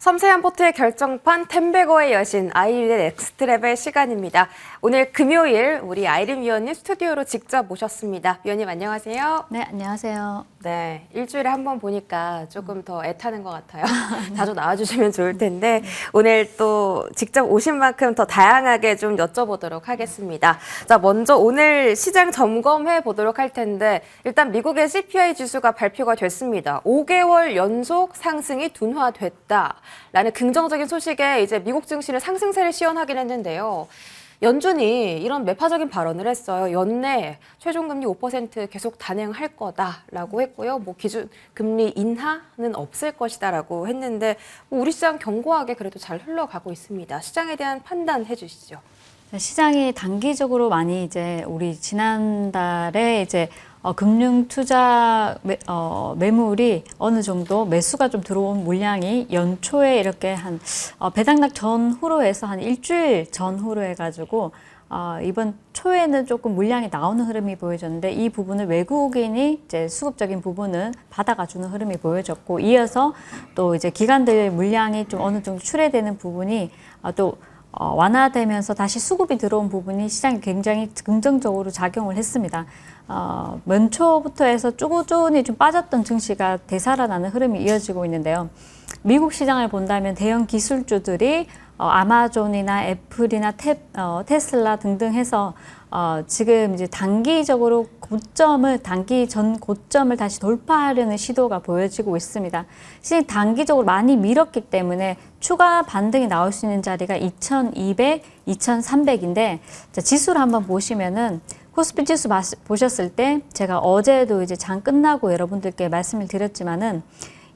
섬세한 포트의 결정판 템베거의 여신 아이린의 넥스트랩의 시간입니다. 오늘 금요일 우리 아이린 위원님 스튜디오로 직접 모셨습니다. 위원님 안녕하세요. 네, 안녕하세요. 네, 일주일에 한 번 보니까 조금 더 애타는 것 같아요. 자주 나와주시면 좋을 텐데 오늘 또 직접 오신 만큼 더 다양하게 좀 여쭤보도록 하겠습니다. 자, 먼저 오늘 시장 점검해 보도록 할 텐데 일단 미국의 CPI 지수가 발표가 됐습니다. 5개월 연속 상승이 둔화됐다. 라는 긍정적인 소식에 이제 미국 증시는 상승세를 시현하긴 했는데요. 연준이 이런 매파적인 발언을 했어요. 연내 최종금리 5% 계속 단행할 거다라고 했고요. 뭐 기준 금리 인하는 없을 것이다라고 했는데 우리 시장 견고하게 그래도 잘 흘러가고 있습니다. 시장에 대한 판단해 주시죠. 시장이 단기적으로 많이 이제 우리 지난달에 이제 금융 투자 매물이 어느 정도 매수가 좀 들어온 물량이 연초에 이렇게 한 배당락 전후로 해서 한 일주일 전후로 해가지고 이번 초에는 조금 물량이 나오는 흐름이 보여졌는데 이 부분을 외국인이 이제 수급적인 부분은 받아가 주는 흐름이 보여졌고 이어서 또 이제 기관들 물량이 좀 어느 정도 출회되는 부분이 또 완화되면서 다시 수급이 들어온 부분이 시장에 굉장히 긍정적으로 작용을 했습니다. 연초부터 해서 꾸준히 좀 빠졌던 증시가 되살아나는 흐름이 이어지고 있는데요. 미국 시장을 본다면 대형 기술주들이 아마존이나 애플이나 테슬라 등등 해서 지금 이제 단기적으로 단기 전 고점을 다시 돌파하려는 시도가 보여지고 있습니다. 시장이 단기적으로 많이 밀었기 때문에 추가 반등이 나올 수 있는 자리가 2200, 2300인데 지수를 한번 보시면은 코스피 지수 보셨을 때 제가 어제도 이제 장 끝나고 여러분들께 말씀을 드렸지만은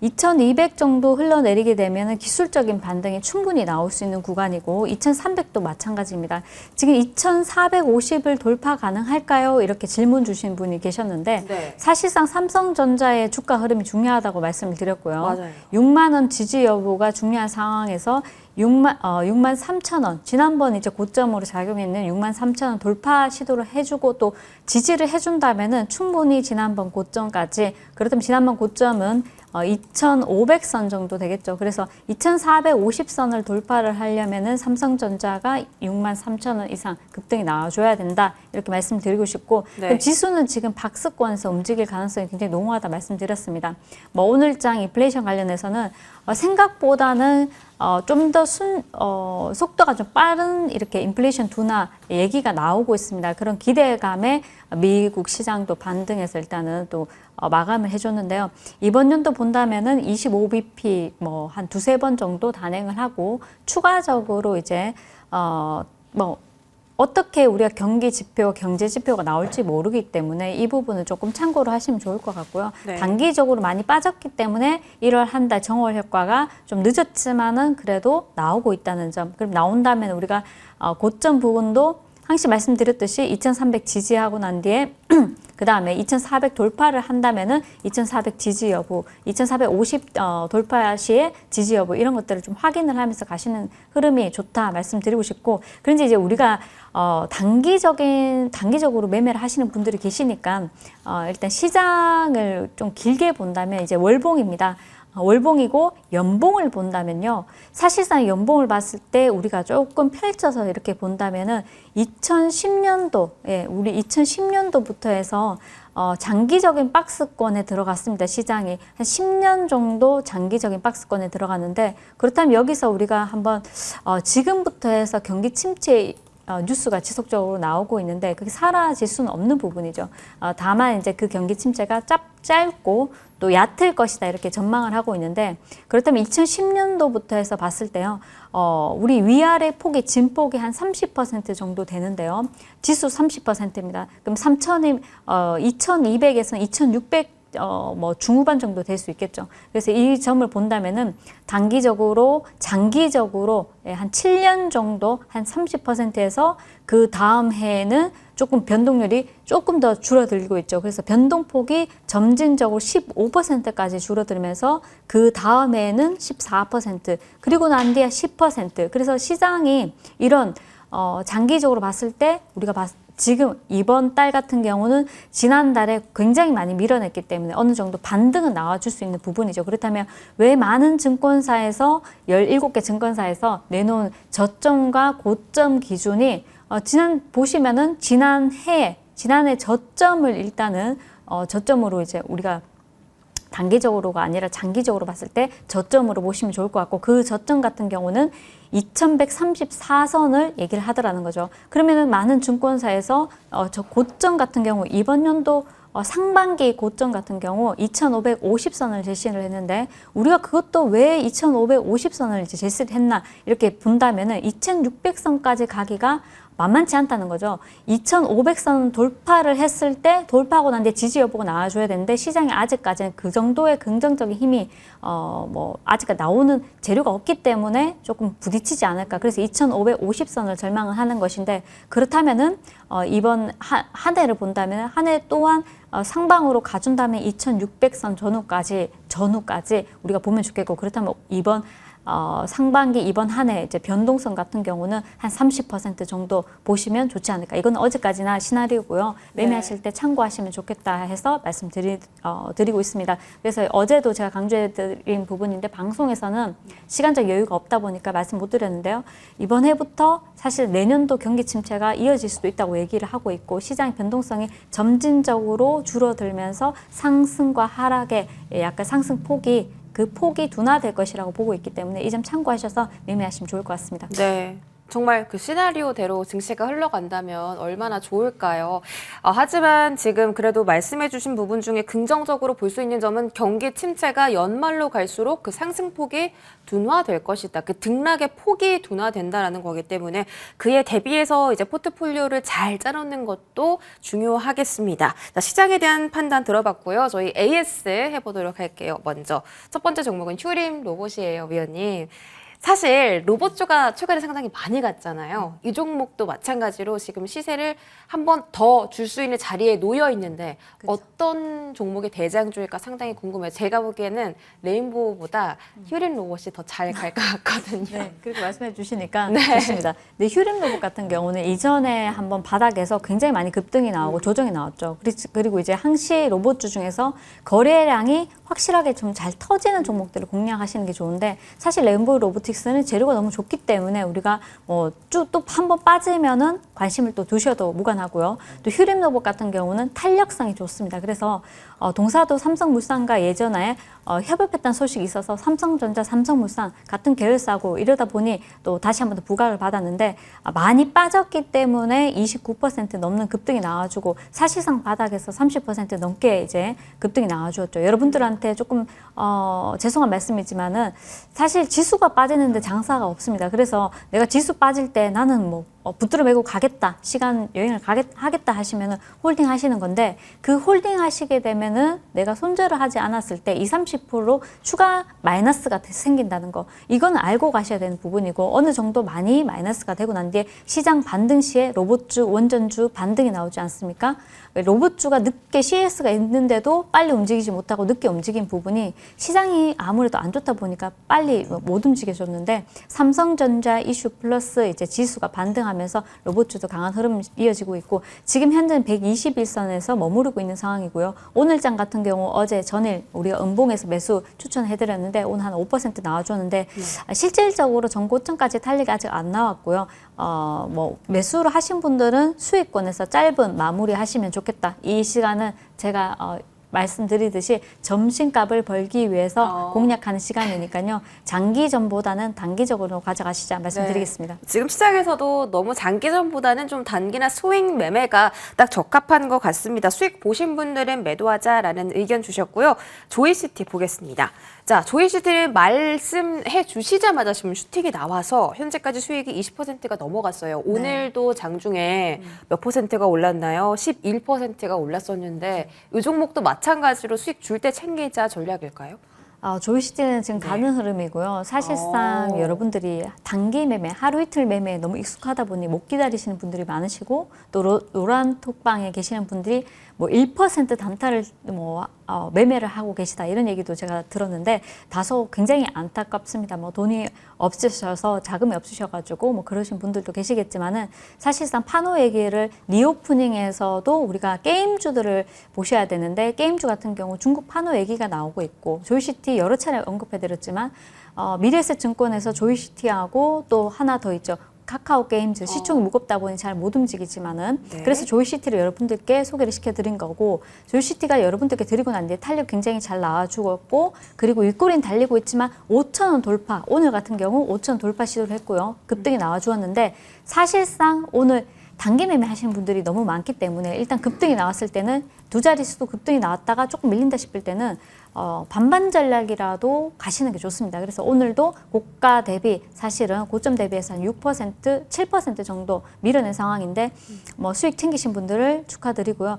2200 정도 흘러내리게 되면 기술적인 반등이 충분히 나올 수 있는 구간이고 2300도 마찬가지입니다. 지금 2450을 돌파 가능할까요? 이렇게 질문 주신 분이 계셨는데 네. 사실상 삼성전자의 주가 흐름이 중요하다고 말씀을 드렸고요. 맞아요. 6만 원 지지 여부가 중요한 상황에서 6만 3천 원, 지난번 이제 고점으로 작용했는 6만 3천 원 돌파 시도를 해주고 또 지지를 해준다면은 충분히 지난번 고점까지, 그렇다면 지난번 고점은 2,500선 정도 되겠죠. 그래서 2,450선을 돌파를 하려면은 삼성전자가 6만 3천 원 이상 급등이 나와줘야 된다. 이렇게 말씀드리고 싶고, 네. 그럼 지수는 지금 박스권에서 움직일 가능성이 굉장히 농후하다 말씀드렸습니다. 뭐 오늘장 인플레이션 관련해서는 생각보다는 좀 더 속도가 좀 빠른 이렇게 인플레이션 둔화 얘기가 나오고 있습니다. 그런 기대감에 미국 시장도 반등해서 일단은 또 마감을 해줬는데요. 이번 연도 본다면은 25bp 뭐 한 두세 번 정도 단행을 하고 추가적으로 이제 어떻게 우리가 경기 지표, 경제 지표가 나올지 모르기 때문에 이 부분은 조금 참고로 하시면 좋을 것 같고요. 네. 단기적으로 많이 빠졌기 때문에 1월 한 달 정월 효과가 좀 늦었지만은 그래도 나오고 있다는 점. 그럼 나온다면 우리가 고점 부분도 항시 말씀드렸듯이 2300 지지하고 난 뒤에 그 다음에 2400 돌파를 한다면은 2400 지지 여부, 2450 돌파 시에 지지 여부 이런 것들을 좀 확인을 하면서 가시는 흐름이 좋다 말씀드리고 싶고, 그런데 이제 우리가 단기적으로 매매를 하시는 분들이 계시니까 일단 시장을 좀 길게 본다면 이제 월봉입니다. 월봉이고 연봉을 본다면요. 사실상 연봉을 봤을 때 우리가 조금 펼쳐서 이렇게 본다면은 2010년도, 우리 2010년도부터 해서 장기적인 박스권에 들어갔습니다. 시장이 한 10년 정도 장기적인 박스권에 들어갔는데, 그렇다면 여기서 우리가 한번 지금부터 해서 경기 침체 뉴스가 지속적으로 나오고 있는데 그게 사라질 수는 없는 부분이죠. 다만 이제 그 경기 침체가 짧고 또 얕을 것이다 이렇게 전망을 하고 있는데, 그렇다면 2010년도부터 해서 봤을 때요. 우리 위아래 폭이 진폭이 한 30% 정도 되는데요. 지수 30%입니다. 그럼 2200에서는 2600 중후반 정도 될 수 있겠죠. 그래서 이 점을 본다면은 장기적으로 한 7년 정도 한 30%에서 그 다음 해에는 조금 변동률이 조금 더 줄어들고 있죠. 그래서 변동폭이 점진적으로 15%까지 줄어들면서 그 다음에는 14%, 그리고 난 뒤에 10%. 그래서 시장이 이런 장기적으로 봤을 때 우리가 지금 이번 달 같은 경우는 지난달에 굉장히 많이 밀어냈기 때문에 어느 정도 반등은 나와줄 수 있는 부분이죠. 그렇다면 왜 많은 증권사에서 17개 증권사에서 내놓은 저점과 고점 기준이 보시면은 지난해 저점을 일단은 저점으로 이제 우리가 단기적으로가 아니라 장기적으로 봤을 때 저점으로 보시면 좋을 것 같고, 그 저점 같은 경우는 2134선을 얘기를 하더라는 거죠. 그러면은 많은 증권사에서 저 고점 같은 경우 이번 연도 상반기 고점 같은 경우 2550선을 제시를 했는데, 우리가 그것도 왜 2550선을 이제 제시를 했나 이렇게 본다면은 2600선까지 가기가 만만치 않다는 거죠. 2500선 돌파를 했을 때, 돌파하고 난 뒤에 지지 여부가 나와줘야 되는데 시장에 아직까지는 그 정도의 긍정적인 힘이 아직까지 나오는 재료가 없기 때문에 조금 부딪히지 않을까. 그래서 2550선을 절망을 하는 것인데, 그렇다면은 이번 한 해를 본다면 한 해 또한 상방으로 가준다면 2600선 전후까지 우리가 보면 좋겠고, 그렇다면 이번 상반기 이번 한 해 이제 변동성 같은 경우는 한 30% 정도 보시면 좋지 않을까. 이건 어제까지나 시나리오고요. 매매하실 때 참고하시면 좋겠다 해서 드리고 있습니다. 그래서 어제도 제가 강조해드린 부분인데, 방송에서는 시간적 여유가 없다 보니까 말씀 못 드렸는데요. 이번 해부터 사실 내년도 경기 침체가 이어질 수도 있다고 얘기를 하고 있고, 시장의 변동성이 점진적으로 줄어들면서 상승과 하락의 약간 상승 폭이 둔화될 것이라고 보고 있기 때문에 이 점 참고하셔서 매매하시면 좋을 것 같습니다. 네. 정말 그 시나리오대로 증시가 흘러간다면 얼마나 좋을까요? 하지만 지금 그래도 말씀해 주신 부분 중에 긍정적으로 볼 수 있는 점은 경기 침체가 연말로 갈수록 그 상승폭이 둔화될 것이다. 그 등락의 폭이 둔화된다라는 거기 때문에 그에 대비해서 이제 포트폴리오를 잘 짜놓는 것도 중요하겠습니다. 자, 시장에 대한 판단 들어봤고요. 저희 AS 해보도록 할게요. 먼저 첫 번째 종목은 휴림 로봇이에요, 위원님. 사실 로봇주가 최근에 상당히 많이 갔잖아요. 이 종목도 마찬가지로 지금 시세를 한 번 더 줄 수 있는 자리에 놓여 있는데, 그쵸. 어떤 종목의 대장주일까 상당히 궁금해요. 제가 보기에는 레인보우보다 휴림 로봇이 더 잘 갈 것 같거든요. 네, 그렇게 말씀해 주시니까 네. 좋습니다. 근데 휴림 로봇 같은 경우는 이전에 한번 바닥에서 굉장히 많이 급등이 나오고 조정이 나왔죠. 그리고 이제 항시 로봇주 중에서 거래량이 확실하게 좀 잘 터지는 종목들을 공략하시는 게 좋은데, 사실 레인보우 로보틱스는 재료가 너무 좋기 때문에 우리가 쭉 또 한 번 빠지면은 관심을 또 두셔도 무관하고요. 또 휴림 로봇 같은 경우는 탄력성이 좋습니다. 그래서 동사도 삼성물산과 예전에 협업했다는 소식이 있어서 삼성전자, 삼성물산 같은 계열사고 이러다 보니 또 다시 한 번 더 부각을 받았는데, 많이 빠졌기 때문에 29% 넘는 급등이 나와주고, 사실상 바닥에서 30% 넘게 이제 급등이 나와주었죠. 여러분들한테 조금 죄송한 말씀이지만은 사실 지수가 빠지는데 장사가 없습니다. 그래서 내가 지수 빠질 때 나는 붙들어 메고 가겠다, 시간 여행을 하겠다 하시면은 홀딩 하시는 건데, 그 홀딩 하시게 되면은 내가 손절을 하지 않았을 때 20-30% 추가 마이너스가 생긴다는 거, 이건 알고 가셔야 되는 부분이고, 어느 정도 많이 마이너스가 되고 난 뒤에 시장 반등 시에 로봇주, 원전주 반등이 나오지 않습니까? 로봇주가 늦게 CS가 있는데도 빨리 움직이지 못하고 늦게 움직인 부분이 시장이 아무래도 안 좋다 보니까 빨리 못 움직여줬는데, 삼성전자 이슈 플러스 이제 지수가 반등하면서 로봇주도 강한 흐름 이어지고 있고, 지금 현재는 121선에서 머무르고 있는 상황이고요. 오늘장 같은 경우 어제 전일 우리가 음봉에서 매수 추천해드렸는데 오늘 한 5% 나와줬는데, 실질적으로 전고점까지 탄력이 아직 안 나왔고요. 매수를 하신 분들은 수익권에서 짧은 마무리 하시면 좋겠다. 이 시간은 제가 말씀드리듯이 점심값을 벌기 위해서 공략하는 시간이니까요. 장기전보다는 단기적으로 가져가시자 말씀드리겠습니다. 네. 지금 시장에서도 너무 장기전보다는 좀 단기나 스윙 매매가 딱 적합한 것 같습니다. 수익 보신 분들은 매도하자라는 의견 주셨고요. 조이시티 보겠습니다. 자, 조이시티를 말씀해 주시자마자 지금 슈팅이 나와서 현재까지 수익이 20%가 넘어갔어요. 오늘도 장중에 몇 %가 올랐나요? 11%가 올랐었는데 이 종목도 마찬가지로 수익 줄 때 챙기자 전략일까요? 조이시티는 지금 가는 흐름이고요. 사실상 여러분들이 단기 매매, 하루 이틀 매매에 너무 익숙하다 보니 못 기다리시는 분들이 많으시고 또 노란 톡방에 계시는 분들이 뭐 1% 단타를 매매를 하고 계시다 이런 얘기도 제가 들었는데 다소 굉장히 안타깝습니다. 뭐 돈이 없으셔서 자금이 없으셔가지고 뭐 그러신 분들도 계시겠지만은 사실상 파노 얘기를 리오프닝에서도 우리가 게임주들을 보셔야 되는데 게임주 같은 경우 중국 파노 얘기가 나오고 있고 조이시티 여러 차례 언급해드렸지만 미래에셋증권에서 조이시티하고 또 하나 더 있죠. 카카오 게임즈 시총이 무겁다 보니 잘 못 움직이지만은 그래서 조이시티를 여러분들께 소개를 시켜드린 거고 조이시티가 여러분들께 드리고 난 뒤에 탄력 굉장히 잘 나와주었고 그리고 윗꼬리는 달리고 있지만 5,000원 돌파 오늘 같은 경우 5,000원 돌파 시도를 했고요 급등이 나와주었는데 사실상 오늘 단기 매매 하시는 분들이 너무 많기 때문에 일단 급등이 나왔을 때는 두 자릿수도 급등이 나왔다가 조금 밀린다 싶을 때는 반반 전략이라도 가시는 게 좋습니다. 그래서 오늘도 고가 대비 사실은 고점 대비해서 한 6%, 7% 정도 밀어낸 상황인데 뭐 수익 챙기신 분들을 축하드리고요.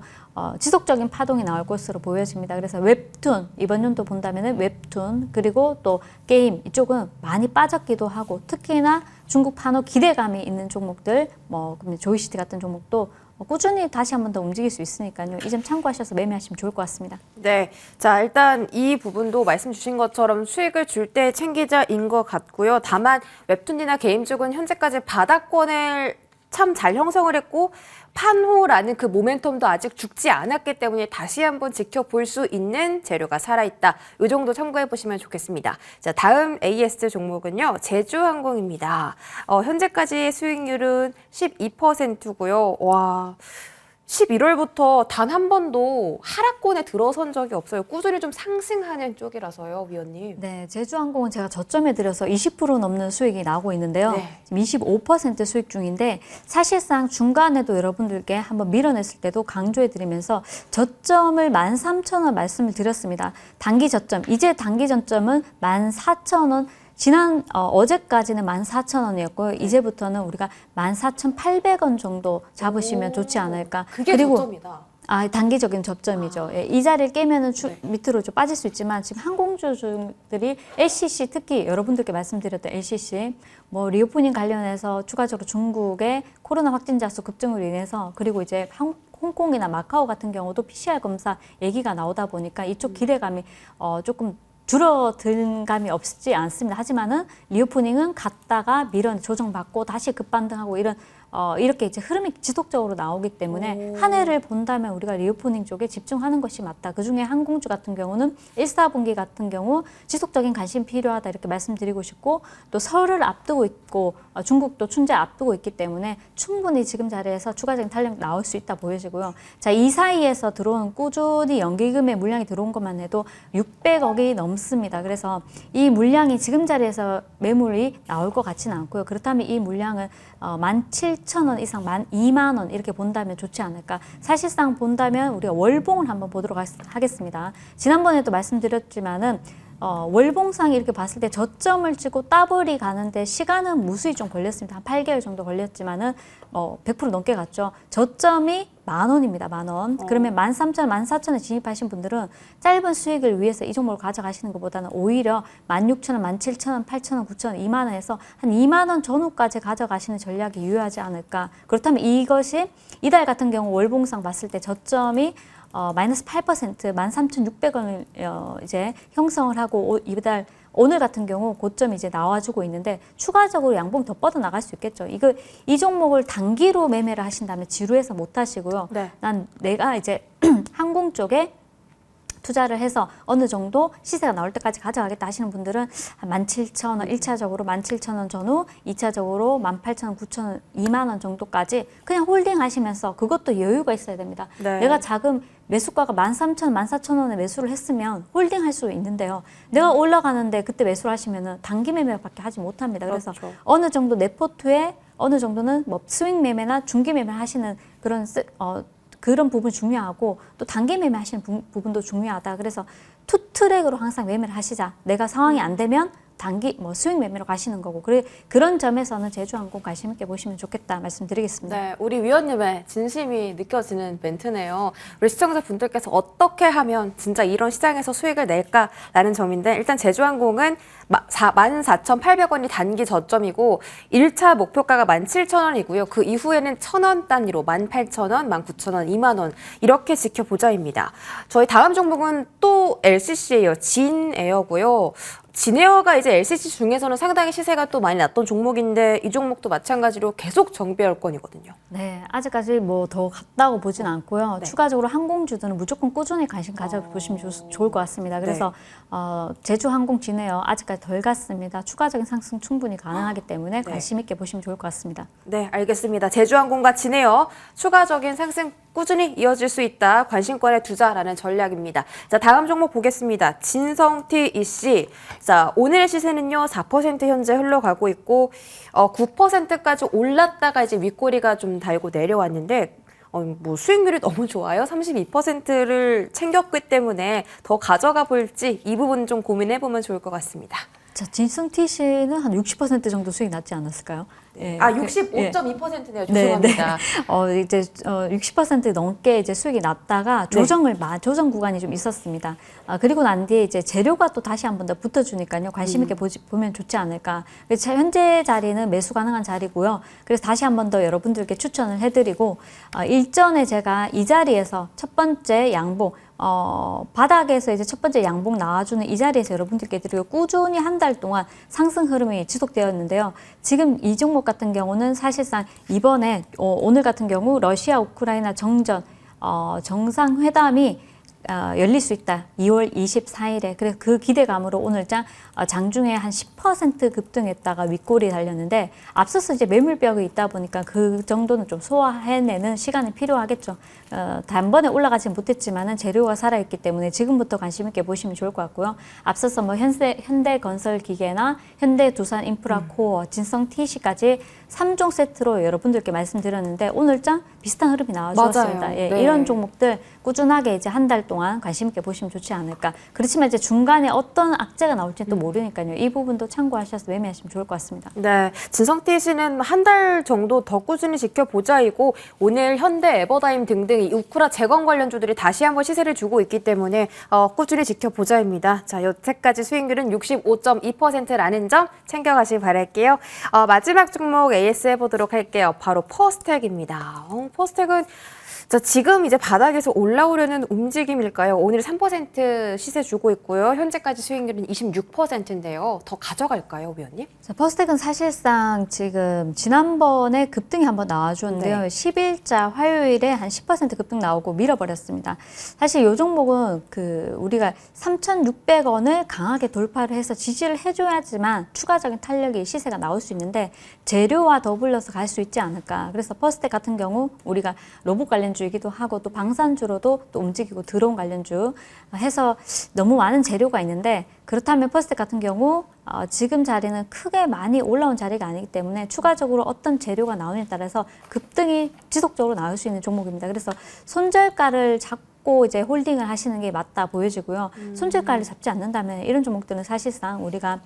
지속적인 파동이 나올 것으로 보여집니다. 그래서 웹툰 이번 연도 본다면은 웹툰 그리고 또 게임 이쪽은 많이 빠졌기도 하고 특히나 중국 판호 기대감이 있는 종목들 뭐 조이시티 같은 종목도 꾸준히 다시 한 번 더 움직일 수 있으니까요. 이 점 참고하셔서 매매하시면 좋을 것 같습니다. 네, 자 일단 이 부분도 말씀 주신 것처럼 수익을 줄 때 챙기자인 것 같고요. 다만 웹툰이나 게임 쪽은 현재까지 바닥권을 참 잘 형성을 했고 판호라는 그 모멘텀도 아직 죽지 않았기 때문에 다시 한번 지켜볼 수 있는 재료가 살아있다. 이 정도 참고해 보시면 좋겠습니다. 자, 다음 AS 종목은요. 제주항공입니다. 현재까지의 수익률은 12%고요. 와... 11월부터 단 한 번도 하락권에 들어선 적이 없어요. 꾸준히 좀 상승하는 쪽이라서요, 위원님. 네, 제주항공은 제가 저점에 들여서 20% 넘는 수익이 나오고 있는데요. 네. 지금 25% 수익 중인데 사실상 중간에도 여러분들께 한번 밀어냈을 때도 강조해드리면서 저점을 13,000원 말씀을 드렸습니다. 단기 저점, 이제 단기 저점은 14,000원. 지난 어제까지는 14,000원이었고요. 이제부터는 우리가 14,800원 정도 잡으시면 좋지 않을까. 그게 그리고 저점이다. 단기적인 접점이죠. 예, 이 자리를 깨면은 밑으로 좀 빠질 수 있지만 지금 항공주들이 LCC 특히 여러분들께 말씀드렸던 LCC 뭐 리오프닝 관련해서 추가적으로 중국의 코로나 확진자 수 급증으로 인해서 그리고 이제 홍콩이나 마카오 같은 경우도 PCR 검사 얘기가 나오다 보니까 이쪽 기대감이 조금 줄어든 감이 없지 않습니다. 하지만은 리오프닝은 갔다가 조정받고 다시 급반등하고 이렇게 이제 흐름이 지속적으로 나오기 때문에 한 해를 본다면 우리가 리오프닝 쪽에 집중하는 것이 맞다. 그중에 항공주 같은 경우는 1, 4분기 같은 경우 지속적인 관심 필요하다 이렇게 말씀드리고 싶고 또 설을 앞두고 있고 중국도 춘제 앞두고 있기 때문에 충분히 지금 자리에서 추가적인 탄력 나올 수 있다 보여지고요. 자, 이 사이에서 들어온 꾸준히 연기금의 물량이 들어온 것만 해도 600억이 넘습니다. 그래서 이 물량이 지금 자리에서 매물이 나올 것 같지는 않고요. 그렇다면 이 물량은 17,000원 이상 12,000원 이렇게 본다면 좋지 않을까. 사실상 본다면 우리가 월봉을 한번 보도록 하겠습니다. 지난번에도 말씀드렸지만은 월봉상 이렇게 봤을 때 저점을 찍고 따블이 가는데 시간은 무수히 좀 걸렸습니다. 한 8개월 정도 걸렸지만은 100% 넘게 갔죠. 저점이 10,000원입니다. 10,000원. 그러면 13,000원, 14,000원에 진입하신 분들은 짧은 수익을 위해서 이 종목을 가져가시는 것보다는 오히려 16,000원, 17,000원, 8,000원, 9,000원, 20,000원에서 한 20,000원 전후까지 가져가시는 전략이 유효하지 않을까. 그렇다면 이것이 이달 같은 경우 월봉상 봤을 때 저점이 마이너스 8% 13,600원을 이제 형성을 하고 이달 오늘 같은 경우 고점이 이제 나와주고 있는데 추가적으로 양봉 더 뻗어 나갈 수 있겠죠. 이 종목을 단기로 매매를 하신다면 지루해서 못 하시고요. 네. 내가 이제 항공 쪽에 투자를 해서 어느 정도 시세가 나올 때까지 가져가겠다 하시는 분들은 한 17,000원, 1차적으로 17,000원 전후, 2차적으로 18,000원, 9,000원, 20,000원 정도까지 그냥 홀딩 하시면서 그것도 여유가 있어야 됩니다. 네. 내가 자금 매수가가 13,000원, 14,000원에 매수를 했으면 홀딩 할 수 있는데요. 내가 올라가는데 그때 매수를 하시면은 단기 매매밖에 하지 못합니다. 그래서 그렇죠. 어느 정도 내 포트에 어느 정도는 뭐 스윙 매매나 중기 매매 하시는 그런 부분이 중요하고 또 단기 매매 하시는 부분도 중요하다. 그래서 투 트랙으로 항상 매매를 하시자. 내가 상황이 안 되면 단기 뭐 수익 매매로 가시는 거고 그런 점에서는 제주항공 관심 있게 보시면 좋겠다 말씀드리겠습니다. 네, 우리 위원님의 진심이 느껴지는 멘트네요. 우리 시청자분들께서 어떻게 하면 진짜 이런 시장에서 수익을 낼까라는 점인데 일단 제주항공은 14,800원이 단기 저점이고 1차 목표가가 17,000원이고요. 그 이후에는 1,000원 단위로 18,000원, 19,000원, 2만 원 이렇게 지켜보자입니다. 저희 다음 종목은 또 LCC예요. 진에어고요. 진에어가 이제 LCC 중에서는 상당히 시세가 또 많이 났던 종목인데 이 종목도 마찬가지로 계속 정배열권이거든요. 네, 아직까지 뭐 더 갔다고 보진 않고요. 네. 추가적으로 항공주들은 무조건 꾸준히 관심 가져보시면 좋을 것 같습니다. 그래서 제주항공 진에어 아직까지 덜 갔습니다. 추가적인 상승 충분히 가능하기 때문에 관심 있게 보시면 좋을 것 같습니다. 네, 알겠습니다. 제주항공과 진에어 추가적인 상승 꾸준히 이어질 수 있다. 관심권에 두자라는 전략입니다. 자, 다음 종목 보겠습니다. 진성TEC. 자, 오늘 시세는요, 4% 현재 흘러가고 있고, 9%까지 올랐다가 이제 윗꼬리가 좀 달고 내려왔는데, 뭐 수익률이 너무 좋아요. 32%를 챙겼기 때문에 더 가져가 볼지 이 부분 좀 고민해 보면 좋을 것 같습니다. 자, 진성TC는 한 60% 정도 수익 났지 않았을까요? 예. 65.2%네요. 죄송합니다. 이제 60% 넘게 이제 수익이 났다가 조정 구간이 좀 있었습니다. 그리고 난 뒤에 이제 재료가 또 다시 한 번 더 붙어주니까요. 관심 있게 보면 좋지 않을까. 그래서 현재 자리는 매수 가능한 자리고요. 그래서 다시 한 번 더 여러분들께 추천을 해드리고 일전에 제가 이 자리에서 첫 번째 양봉 바닥에서 이제 첫 번째 양봉 나와주는 이 자리에서 여러분들께 드리고 꾸준히 한 달 동안 상승 흐름이 지속되었는데요. 지금 이 종목 같은 경우는 사실상 이번에 오늘 같은 경우 러시아 우크라이나 정상회담이 열릴 수 있다. 2월 24일에. 그래서 그 기대감으로 오늘 장중에 한 10% 급등했다가 윗골이 달렸는데 앞서서 이제 매물벽이 있다 보니까 그 정도는 좀 소화해내는 시간이 필요하겠죠. 단번에 올라가진 못했지만은 재료가 살아있기 때문에 지금부터 관심 있게 보시면 좋을 것 같고요. 앞서서 뭐 현대건설기계나 현대두산인프라코어, 진성TC까지 3종 세트로 여러분들께 말씀드렸는데 오늘 비슷한 흐름이 나와주었습니다. 예, 네. 이런 종목들 꾸준하게 이제 한 달 동안 관심 있게 보시면 좋지 않을까. 그렇지만 이제 중간에 어떤 악재가 나올지는 또 모르니까요. 이 부분도 참고하셔서 매매하시면 좋을 것 같습니다. 네, 진성TC는 한 달 정도 더 꾸준히 지켜보자이고 오늘 현대, 에버다임 등등 이 우크라 재건 관련주들이 다시 한번 시세를 주고 있기 때문에 꾸준히 지켜보자입니다. 자, 여태까지 수익률은 65.2%라는 점 챙겨가시기 바랄게요. 마지막 종목 AS 해보도록 할게요. 바로 퍼스텍입니다. 퍼스텍은 자, 지금 이제 바닥에서 올라오려는 움직임일까요? 오늘 3% 시세 주고 있고요. 현재까지 수익률은 26%인데요. 더 가져갈까요, 위원님? 자, 퍼스텍은 사실상 지금 지난번에 급등이 한번 나와줬는데요. 10일자 화요일에 한 10% 급등 나오고 밀어버렸습니다. 사실 이 종목은 우리가 3,600원을 강하게 돌파를 해서 지지를 해줘야지만 추가적인 탄력이 시세가 나올 수 있는데 재료와 더불어서 갈 수 있지 않을까. 그래서 퍼스텍 같은 경우 우리가 로봇 관련주이기도 하고 또 방산주로도 또 움직이고 드론 관련주 해서 너무 많은 재료가 있는데 그렇다면 퍼스텍 같은 경우 지금 자리는 크게 많이 올라온 자리가 아니기 때문에 추가적으로 어떤 재료가 나오느냐에 따라서 급등이 지속적으로 나올 수 있는 종목입니다. 그래서 손절가를 잡고 이제 홀딩을 하시는 게 맞다 보여지고요. 손절가를 잡지 않는다면 이런 종목들은 사실상 우리가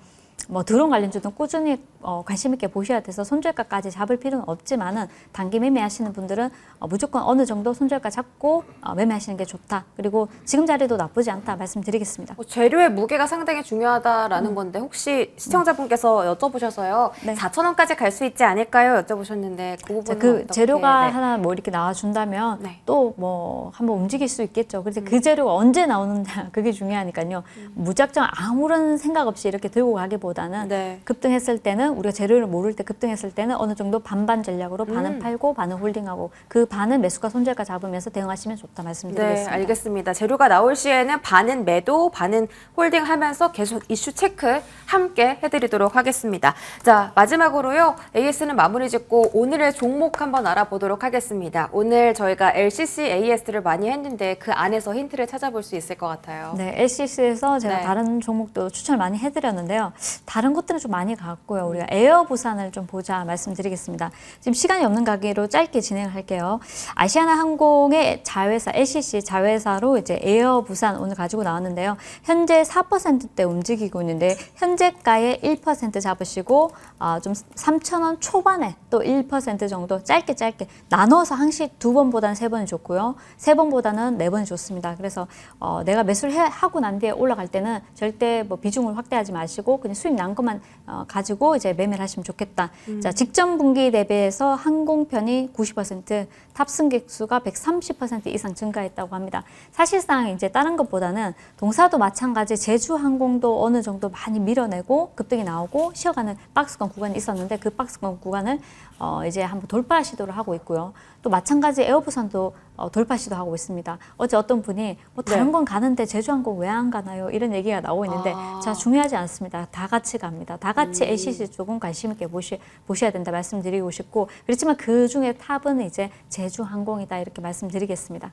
뭐 드론 관련주도 꾸준히 관심 있게 보셔야 돼서 손절가까지 잡을 필요는 없지만은 단기 매매하시는 분들은 무조건 어느 정도 손절가 잡고 매매하시는 게 좋다. 그리고 지금 자리도 나쁘지 않다 말씀드리겠습니다. 재료의 무게가 상당히 중요하다라는 건데 혹시 시청자분께서 여쭤보셔서요. 네. 4,000원까지 갈 수 있지 않을까요? 여쭤보셨는데 그 부분은 어떻게? 재료가 하나 뭐 이렇게 나와준다면 또 뭐 한번 움직일 수 있겠죠. 그래서 그 재료가 언제 나오느냐 그게 중요하니까요. 무작정 아무런 생각 없이 이렇게 들고 가기보다는 급등했을 때는 우리가 재료를 모를 때 급등했을 때는 어느 정도 반반 전략으로 반은 팔고 반은 홀딩하고 그 반은 매수가 손절가 잡으면서 대응하시면 좋다 말씀드리겠습니다. 네, 알겠습니다. 재료가 나올 시에는 반은 매도, 반은 홀딩하면서 계속 이슈 체크 함께 해드리도록 하겠습니다. 자, 마지막으로요. AS는 마무리 짓고 오늘의 종목 한번 알아보도록 하겠습니다. 오늘 저희가 LCC, AS를 많이 했는데 그 안에서 힌트를 찾아볼 수 있을 것 같아요. 네, LCC에서 제가 다른 종목도 추천을 많이 해드렸는데요. 다른 것들은 좀 많이 갔고요. 우리가 에어 부산을 좀 보자 말씀드리겠습니다. 지금 시간이 없는 관계로 짧게 진행을 할게요. 아시아나 항공의 자회사 LCC 자회사로 이제 에어 부산 오늘 가지고 나왔는데요. 현재 4%대 움직이고 있는데 현재가의 1% 잡으시고 좀 3,000원 초반에 또 1% 정도 짧게 나눠서 항시 2번보다는 3번이 좋고요. 3번보다는 4번이 좋습니다. 그래서 내가 매수를 하고 난 뒤에 올라갈 때는 절대 뭐 비중을 확대하지 마시고 그냥 수익 난 것만 가지고 이제 매매를 하시면 좋겠다. 자, 직전 분기 대비해서 항공편이 90%, 탑승객 수가 130% 이상 증가했다고 합니다. 사실상 이제 다른 것보다는 동사도 마찬가지 제주항공도 어느 정도 많이 밀어내고 급등이 나오고 쉬어가는 박스권 구간이 있었는데 그 박스권 구간을 이제 한번 돌파 시도를 하고 있고요. 또 마찬가지 에어부산도 돌파 시도하고 있습니다. 어제 어떤 분이 뭐 다른 건 가는데 제주항공 왜 안 가나요? 이런 얘기가 나오고 있는데 자, 중요하지 않습니다. 다 같이 갑니다. 다 같이 LCC 조금 관심 있게 보셔야 된다 말씀드리고 싶고 그렇지만 그 중에 탑은 이제 제주항공이다 이렇게 말씀드리겠습니다.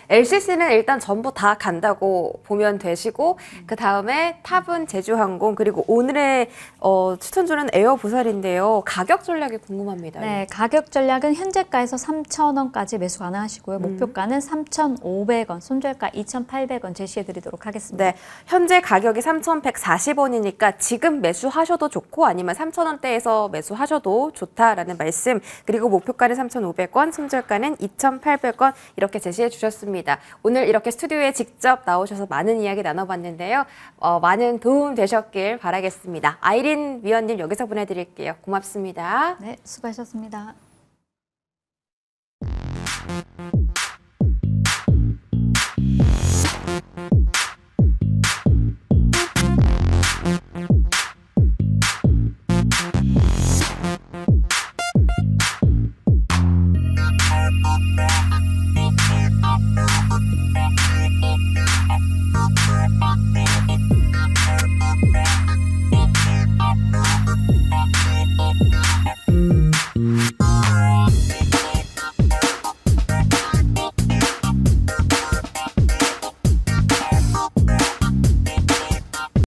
LCC는 일단 전부 다 간다고 보면 되시고 그 다음에 탑은 제주항공 그리고 오늘의 추천주는 에어부산인데요. 가격 전략이 궁금합니다. 네, 가격 전략은 현재가에서 3,000원까지 매수 가능하시고요. 목표가는 3,500원, 손절가 2,800원 제시해드리도록 하겠습니다. 네, 현재 가격이 3,140원이니까 지금 매수하셔도 좋고 아니면 3,000원대에서 매수하셔도 좋다라는 말씀 그리고 목표가는 3,500원, 손절가는 2,800원 이렇게 제시해 주셨습니다. 오늘 이렇게 스튜디오에 직접 나오셔서 많은 이야기 나눠봤는데요. 많은 도움 되셨길 바라겠습니다. 아이린 위원님 여기서 보내드릴게요. 고맙습니다. 네, 수고하셨습니다.